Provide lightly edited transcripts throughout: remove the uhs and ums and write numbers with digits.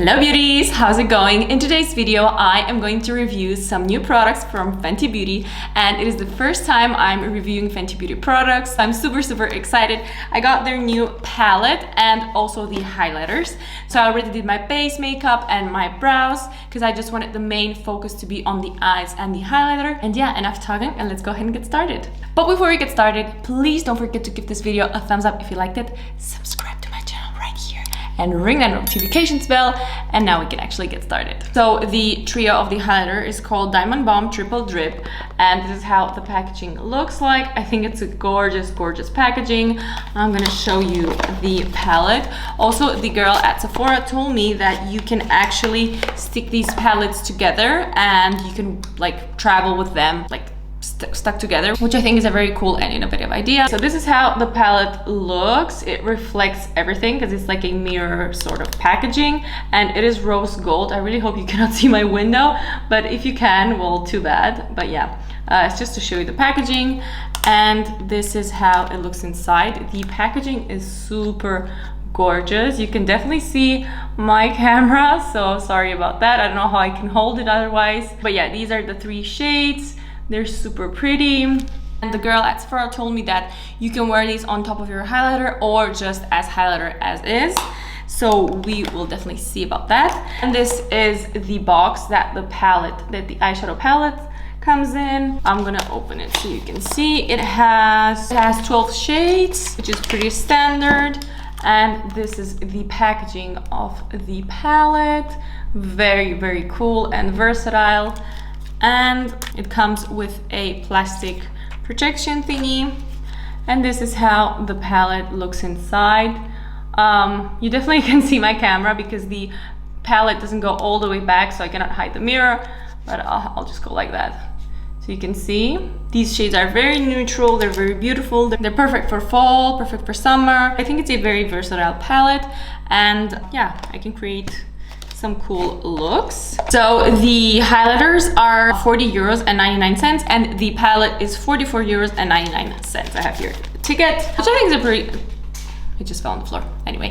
Hello beauties, how's it going? In today's video, I am going to review some new products from Fenty Beauty, and it is the first time I'm reviewing Fenty Beauty products. I'm super excited. I got their new palette and also the highlighters. So I already did my base makeup and my brows because I just wanted the main focus to be on the eyes and the highlighter. And yeah, enough talking and let's go ahead and get started. But before we get started, please don't forget to give this video a thumbs up if you liked it. Subscribe to my channel right here and ring that notifications bell, and now we can actually get started. So the trio of the highlighter is called Diamond Bomb Triple Drip, and this is how the packaging looks like. I think it's a gorgeous packaging. I'm gonna show you the palette. Also, the girl at Sephora told me that you can actually stick these palettes together and you can like travel with them like stuck together, which I think is a very cool and innovative idea. So this is how the palette looks. It reflects everything because it's like a mirror sort of packaging, and it is rose gold. I really hope you cannot see my window, but if you can, well, too bad. But yeah, it's just to show you the packaging, and this is how it looks inside. The packaging is super gorgeous. You can definitely see my camera, so sorry about that. I don't know how I can hold it otherwise. But yeah, these are the three shades. They're super pretty. And the girl at Sephora told me that you can wear these on top of your highlighter or just as highlighter as is. So we will definitely see about that. And this is the box that the eyeshadow palette comes in. I'm gonna open it so you can see. It has 12 shades, which is pretty standard. And this is the packaging of the palette. Very cool and versatile. And it comes with a plastic protection thingy, and this is how the palette looks inside. You definitely can see my camera because the palette doesn't go all the way back, so I cannot hide the mirror, but I'll just go like that. So you can see these shades are very neutral, they're very beautiful, they're perfect for fall, perfect for summer. I think it's a very versatile palette, and yeah, I can create some cool looks. So the highlighters are 40 euros and 99 cents, and the palette is 44 euros and 99 cents. I have here the ticket, which I think is a pretty, it just fell on the floor anyway,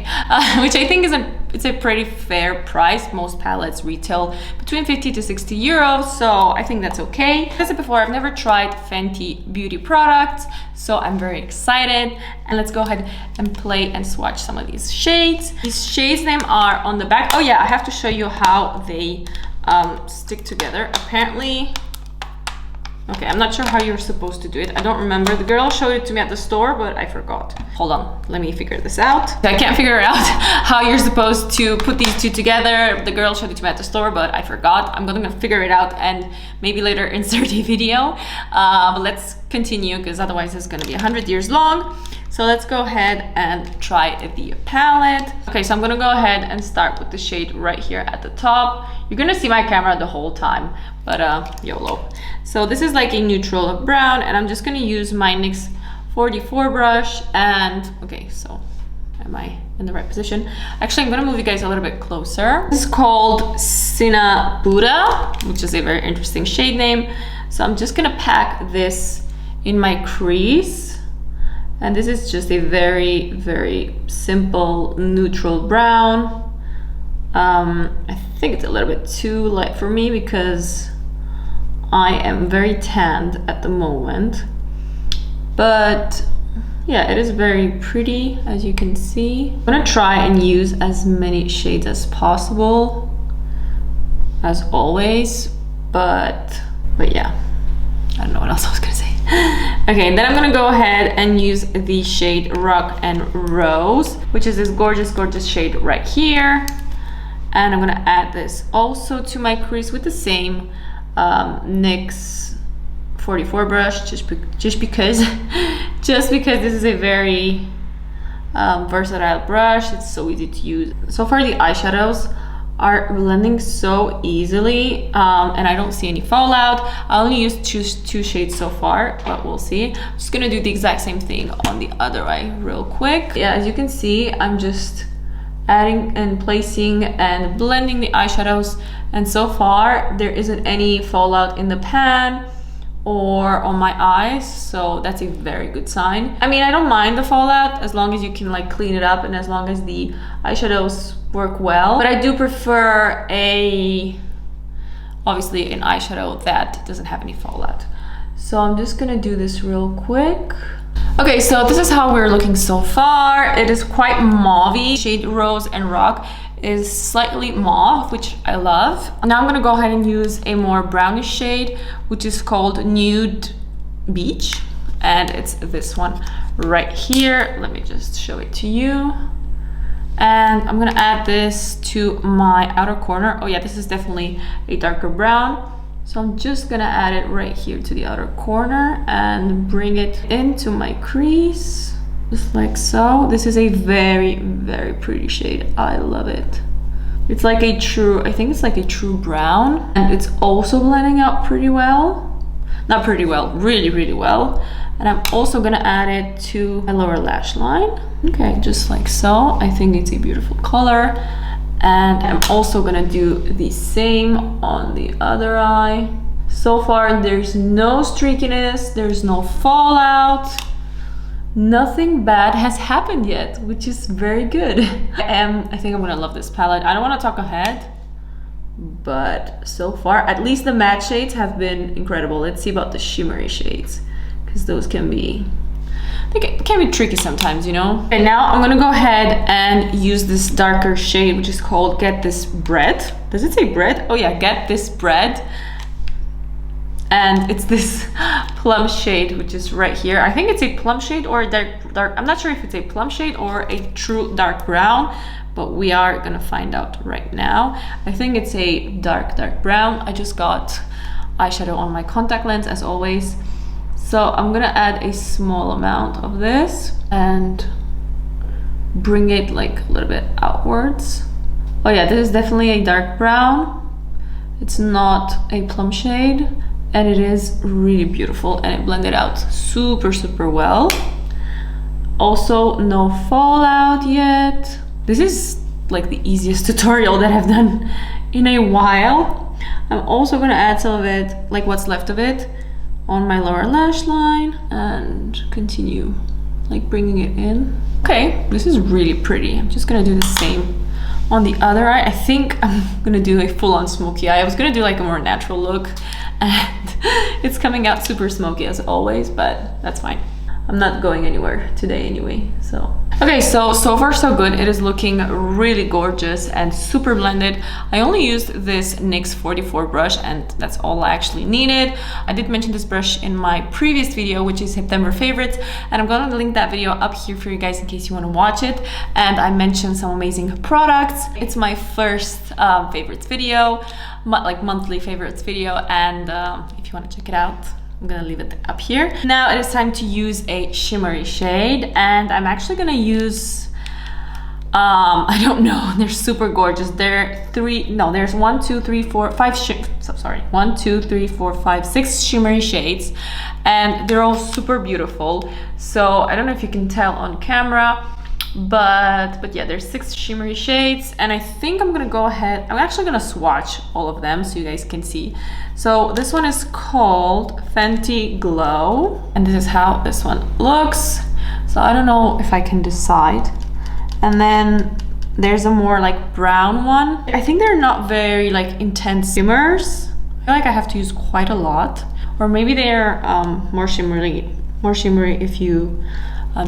which I think is a pretty fair price. Most palettes retail between 50 to 60 euros, so I think that's okay. As I said before, I've never tried Fenty Beauty products, so I'm very excited. And let's go ahead and play and swatch some of these shades. These shades' names are on the back. Oh yeah, I have to show you how they stick together. Apparently, okay, I'm not sure how you're supposed to do it. I don't remember. The girl showed it to me at the store, but I forgot. Hold on, let me figure this out. I can't figure out how you're supposed to put these two together. The girl showed it to me at the store, but I forgot. I'm gonna figure it out and maybe later insert a video. But let's continue because otherwise it's gonna be 100 years long. So let's go ahead and try the palette. Okay, so I'm gonna go ahead and start with the shade right here at the top. You're gonna see my camera the whole time, but YOLO. So this is like a neutral brown, and I'm just gonna use my NYX 44 brush. And okay, so am I in the right position? Actually, I'm gonna move you guys a little bit closer. This is called Buddha, which is a very interesting shade name. So I'm just gonna pack this in my crease. And this is just a very simple neutral brown. I think it's a little bit too light for me because I am very tanned at the moment. But yeah, it is very pretty, as you can see. I'm gonna try and use as many shades as possible, as always, but yeah, I don't know what else I was gonna say. Okay, then I'm gonna go ahead and use the shade Rock and Rose, which is this gorgeous shade right here. And I'm gonna add this also to my crease with the same NYX 44 brush, just because this is a very versatile brush. It's so easy to use. So far the eyeshadows are blending so easily, and I don't see any fallout. I only used two shades so far, but we'll see. I'm just gonna do the exact same thing on the other eye real quick. Yeah, as you can see, I'm just adding and placing and blending the eyeshadows, and so far there isn't any fallout in the pan or on my eyes, so that's a very good sign. I mean, I don't mind the fallout as long as you can like clean it up and as long as the eyeshadows work well, but I do prefer obviously an eyeshadow that doesn't have any fallout. So I'm just gonna do this real quick. Okay, so this is how we're looking so far. It is quite mauvey. Shade Rose and Rock is slightly mauve, which I love. Now I'm gonna go ahead and use a more brownish shade, which is called Nude Beach, and it's this one right here. Let me just show it to you. And I'm gonna add this to my outer corner. Oh yeah, this is definitely a darker brown. So I'm just gonna add it right here to the outer corner and bring it into my crease, just like so. This is a very, very pretty shade. I love it. It's like a true, I think it's like a true brown, and it's also blending out pretty well. Not pretty well, really, really well. And I'm also gonna add it to my lower lash line. Okay, just like so. I think it's a beautiful color. And I'm also gonna do the same on the other eye. So far, there's no streakiness, there's no fallout. Nothing bad has happened yet, which is very good. I think I'm gonna love this palette. I don't wanna talk ahead, but so far, at least the matte shades have been incredible. Let's see about the shimmery shades, because those can be, it can be tricky sometimes, you know? And now I'm gonna go ahead and use this darker shade, which is called Get This Bread. Does it say bread? Oh yeah, Get This Bread. And it's this plum shade, which is right here. I think it's a plum shade or a dark, I'm not sure if it's a plum shade or a true dark brown, but we are gonna find out right now. I think it's a dark brown. I just got eyeshadow on my contact lens as always. So I'm gonna add a small amount of this and bring it like a little bit outwards. Oh yeah, this is definitely a dark brown. It's not a plum shade, and it is really beautiful, and it blended out super, super well. Also, no fallout yet. This is like the easiest tutorial that I've done in a while. I'm also gonna add some of it, like what's left of it, on my lower lash line and continue like bringing it in. Okay, this is really pretty. I'm just gonna do the same on the other eye. I think I'm gonna do a full-on smoky eye. I was gonna do like a more natural look, and it's coming out super smoky as always, but that's fine. I'm not going anywhere today anyway, so. Okay, so far so good. It is looking really gorgeous and super blended. I only used this NYX 44 brush, and that's all I actually needed. I did mention this brush in my previous video, which is September favorites, and I'm gonna link that video up here for you guys in case you wanna watch it. And I mentioned some amazing products. It's my first favorites video, like monthly favorites video, and if you wanna check it out, I'm gonna leave it up here. Now it is time to use a shimmery shade, and I'm actually gonna use, I don't know, they're super gorgeous. There's 1, 2, 3, 4, 5, 1, 2, 3, 4, 5, 6 shimmery shades, and they're all super beautiful. So I don't know if you can tell on camera, but yeah, there's 6 shimmery shades, and I think I'm gonna go ahead, I'm actually gonna swatch all of them so you guys can see. So this one is called Fenty Glow, and this is how this one looks. So I don't know if I can decide. And then there's a more like brown one. I think they're not very like intense shimmers. I feel like I have to use quite a lot, or maybe they're more shimmery if you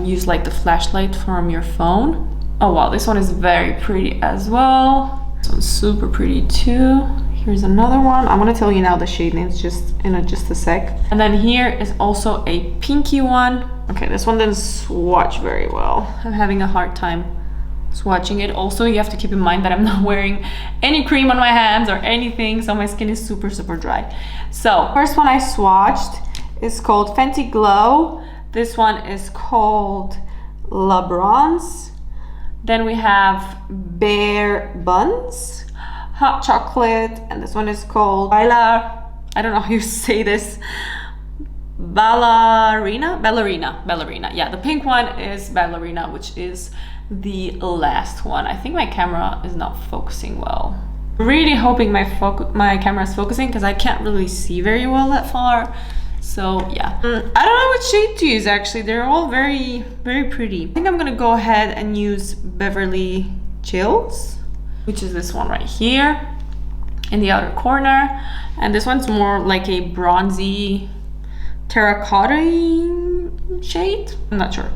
use like the flashlight from your phone. Oh wow, this one is very pretty as well. This one's super pretty too. Here's another one. I'm gonna tell you now the shade names just in just a sec. And then here is also a pinky one. Okay, this one didn't swatch very well. I'm having a hard time swatching it. Also, you have to keep in mind that I'm not wearing any cream on my hands or anything, so my skin is super, super dry. So, first one I swatched is called Fenty Glow. This one is called La Bronze. Then we have Bare Buns, Hot Chocolate, and this one is called I don't know how you say this. Ballerina. Yeah, the pink one is Ballerina, which is the last one. I think my camera is not focusing well. Really hoping my camera is focusing, because I can't really see very well that far. So yeah, I don't know what shade to use actually. They're all very pretty. I think I'm gonna go ahead and use Beverly Chills, which is this one right here in the outer corner, and this one's more like a bronzy terracotta shade, I'm not sure.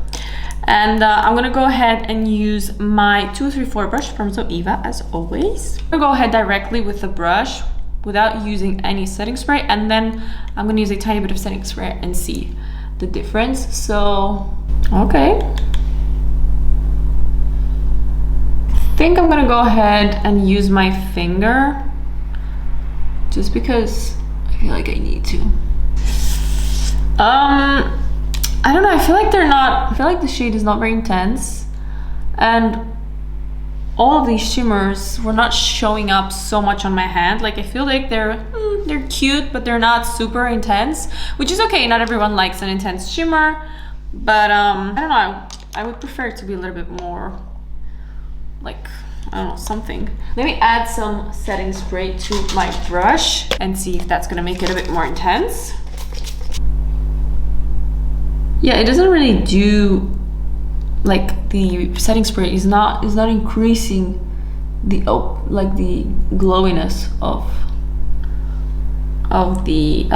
And I'm gonna go ahead and use my 234 brush from Zoeva as always. I'm gonna go ahead directly with the brush without using any setting spray, and then I'm gonna use a tiny bit of setting spray and see the difference. So okay, I think I'm gonna go ahead and use my finger just because I feel like I need to. I don't know, I feel like the shade is not very intense, and all of these shimmers were not showing up so much on my hand. Like I feel like they're cute, but they're not super intense, which is okay. Not everyone likes an intense shimmer, but I don't know, I would prefer it to be a little bit more like, I don't know, something. Let me add some setting spray to my brush and see if that's gonna make it a bit more intense. Yeah, it doesn't really do, like the setting spray is not increasing the like the glowiness of the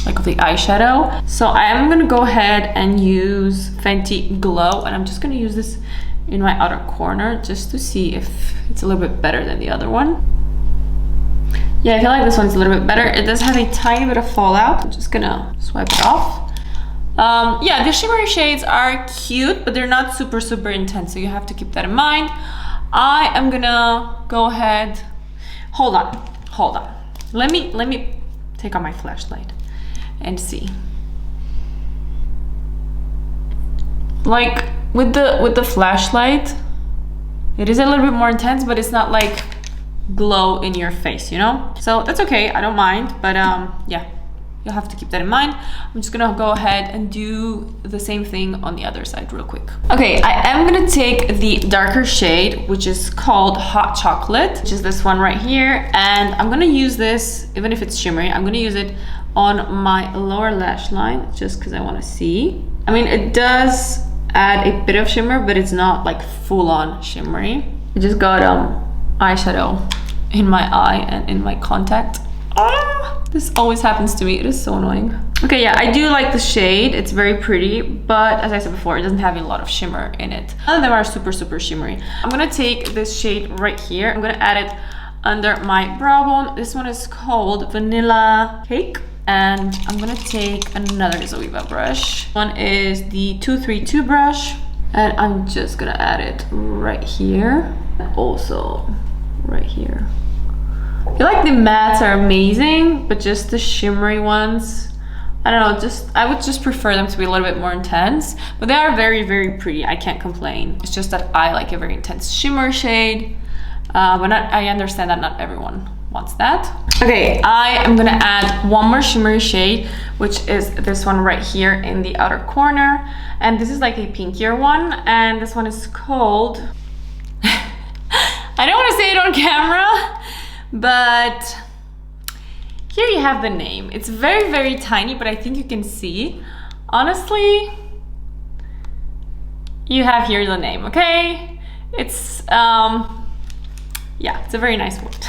like of the eyeshadow. So I am gonna go ahead and use Fenty Glow, and I'm just gonna use this in my outer corner just to see if it's a little bit better than the other one. Yeah, I feel like this one's a little bit better. It does have a tiny bit of fallout. I'm just gonna swipe it off. Yeah, the shimmery shades are cute, but they're not super intense, so you have to keep that in mind. I am gonna go ahead, hold on, let me take out my flashlight and see. Like with the flashlight, it is a little bit more intense, but it's not like glow in your face, you know? So that's okay, I don't mind, but yeah, you'll have to keep that in mind. I'm just gonna go ahead and do the same thing on the other side real quick. Okay, I am gonna take the darker shade, which is called Hot Chocolate, which is this one right here. And I'm gonna use this, even if it's shimmery, I'm gonna use it on my lower lash line, just because I wanna see. I mean, it does add a bit of shimmer, but it's not like full-on shimmery. I just got eyeshadow in my eye and in my contact. This always happens to me. It is so annoying. Okay, yeah, I do like the shade. It's very pretty, but as I said before, it doesn't have a lot of shimmer in it. None of them are super shimmery. I'm gonna take this shade right here. I'm gonna add it under my brow bone. This one is called Vanilla Cake. And I'm gonna take another Zoeva brush. One is the 232 brush. And I'm just gonna add it right here. And also right here. I feel like the mattes are amazing, but just the shimmery ones, I don't know, I would just prefer them to be a little bit more intense, but they are very pretty. I can't complain. It's just that I like a very intense shimmer shade, but I understand that not everyone wants that. Okay, I am gonna add one more shimmery shade, which is this one right here in the outer corner, and this is like a pinkier one, and this one is called I don't want to say it on camera, but here you have the name. It's very tiny, but I think you can see. Honestly, you have here the name, okay? It's yeah, it's a very nice word.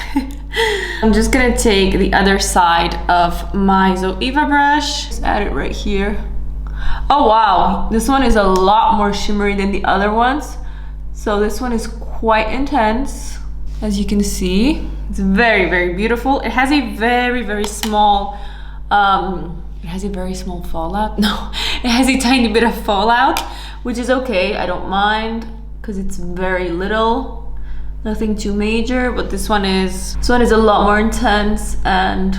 I'm just gonna take the other side of my Zoeva brush, just add it right here. Oh wow, this one is a lot more shimmery than the other ones. So this one is quite intense, as you can see. It's very beautiful. It has a very small fallout. No, it has a tiny bit of fallout, which is okay. I don't mind because it's very little, nothing too major. But this one is a lot more intense, and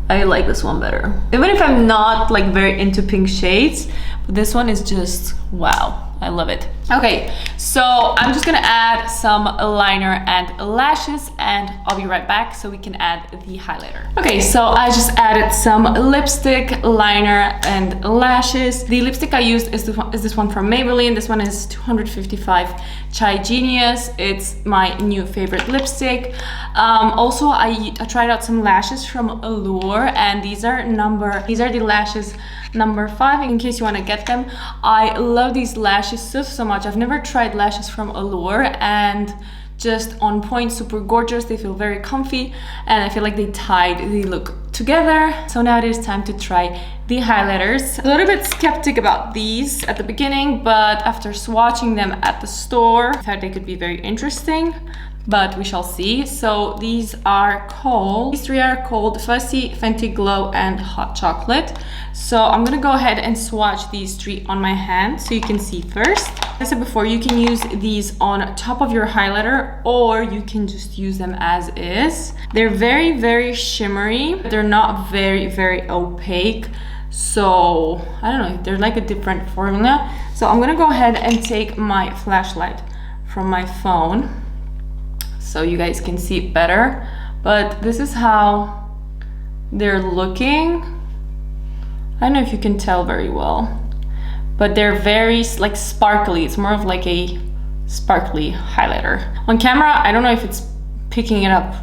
I like this one better. Even if I'm not like very into pink shades, but this one is just wow. I love it. Okay, so I'm just gonna add some liner and lashes, and I'll be right back so we can add the highlighter. Okay, so I just added some lipstick, liner, and lashes. The lipstick I used is this one from Maybelline. This one is 255 Chai Genius. It's my new favorite lipstick. Also, I tried out some lashes from Allure, and these are the lashes number 5 in case you want to get them. I love these lashes so much. I've never tried lashes from Allure, and just on point, super gorgeous. They feel very comfy, and I feel like they look together. So now it is time to try the highlighters. A little bit skeptic about these at the beginning, but after swatching them at the store, I thought they could be very interesting, but we shall see. So these 3 are called Fussy, Fenty Glow, and Hot Chocolate. So I'm gonna go ahead and swatch these 3 on my hand so you can see first. As I said before, you can use these on top of your highlighter, or you can just use them as is. They're very shimmery, but they're not very opaque. So I don't know, they're like a different formula. So I'm gonna go ahead and take my flashlight from my phone so you guys can see it better. But this is how they're looking. I don't know if you can tell very well, but they're very like sparkly. It's more of like a sparkly highlighter. On camera, I don't know if it's picking it up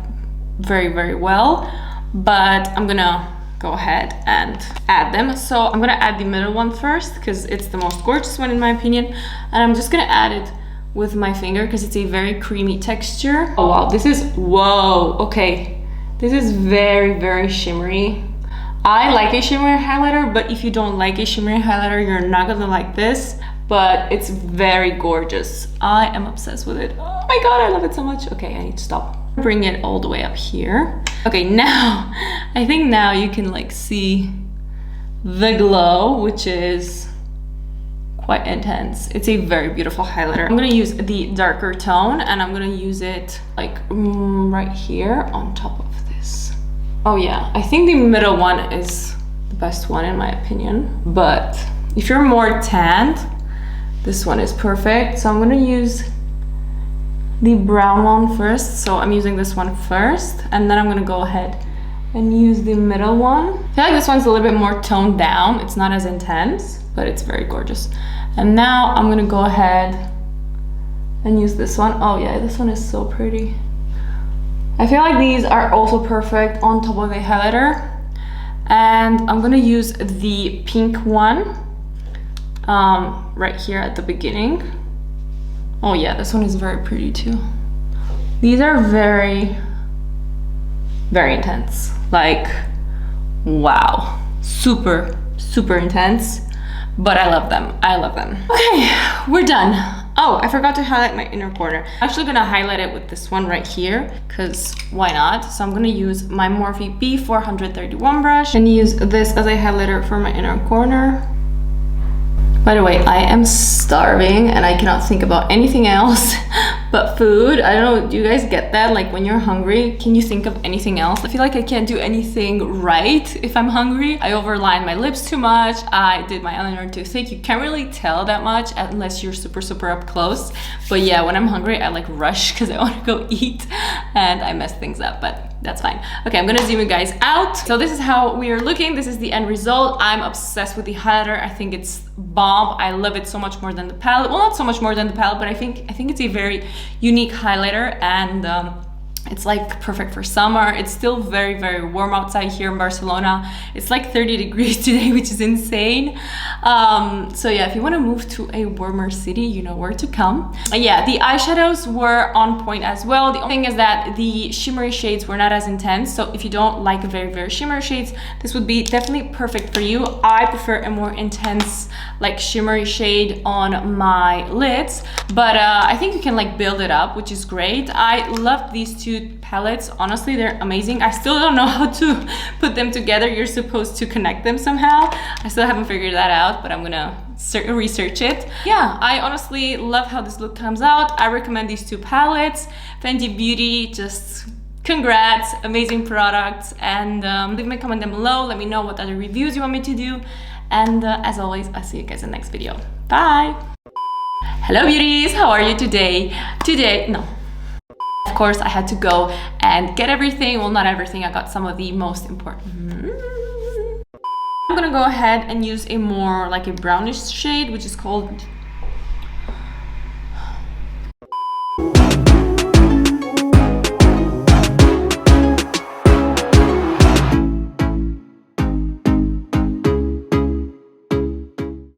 very well, but I'm gonna go ahead and add them. So I'm gonna add the middle one first because it's the most gorgeous one in my opinion, and I'm just gonna add it with my finger because it's a very creamy texture. Oh wow, whoa, okay. This is very shimmery. I like a shimmery highlighter, but if you don't like a shimmery highlighter, you're not gonna like this, but it's very gorgeous. I am obsessed with it. Oh my god, I love it so much. Okay, I need to stop. Bring it all the way up here. Okay, now, I think now you can like see the glow, which is quite intense. It's a very beautiful highlighter. I'm gonna use the darker tone, and I'm gonna use it like right here on top of this. Oh yeah, I think the middle one is the best one in my opinion, but if you're more tanned, this one is perfect. So I'm gonna use the brown one first. So I'm using this one first, and then I'm gonna go ahead and use the middle one. I feel like this one's a little bit more toned down. It's not as intense, but it's very gorgeous. And now I'm gonna go ahead and use this one. Oh yeah, this one is so pretty. I feel like these are also perfect on top of a highlighter. And I'm gonna use the pink one right here at the beginning. Oh yeah, this one is very pretty too. These are very intense. Like, wow, super intense, but I love them. Okay, we're done. Oh, I forgot to highlight my inner corner. I'm actually gonna highlight it with this one right here, because why not? So I'm gonna use my Morphe B431 brush and use this as a highlighter for my inner corner. By the way, I am starving and I cannot think about anything else but food. I don't know, do you guys get that? Like when you're hungry, can you think of anything else? I feel like I can't do anything right if I'm hungry. I overlined my lips too much. I did my eyeliner too thick. You can't really tell that much unless you're super up close. But yeah, when I'm hungry, I like rush because I want to go eat and I mess things up, but that's fine. Okay, I'm gonna zoom you guys out. So this is how we are looking. This is the end result. I'm obsessed with the highlighter. I think it's bomb. I love it so much more than the palette. Well, not so much more than the palette, but I think it's a very unique highlighter, and it's like perfect for summer. It's still very warm outside here in Barcelona. It's like 30 degrees today, which is insane. So yeah, if you want to move to a warmer city, you know where to come. Yeah, the eyeshadows were on point as well. The only thing is that the shimmery shades were not as intense. So if you don't like very shimmery shades, this would be definitely perfect for you. I prefer a more intense, like shimmery shade on my lids, but I think you can like build it up, which is great. I love these two palettes. Honestly, they're amazing. I still don't know how to put them together. You're supposed to connect them somehow. I still haven't figured that out, but I'm gonna research it. Yeah, I honestly love how this look comes out. I recommend these two palettes. Fenty Beauty, just congrats, amazing products. And leave me a comment down below. Let me know what other reviews you want me to do. And as always, I'll see you guys in the next video. Bye. Hello beauties, how are you today? Of course, I had to go and get everything. Well, not everything. I got some of the most important. I'm gonna go ahead and use a more like a brownish shade, which is called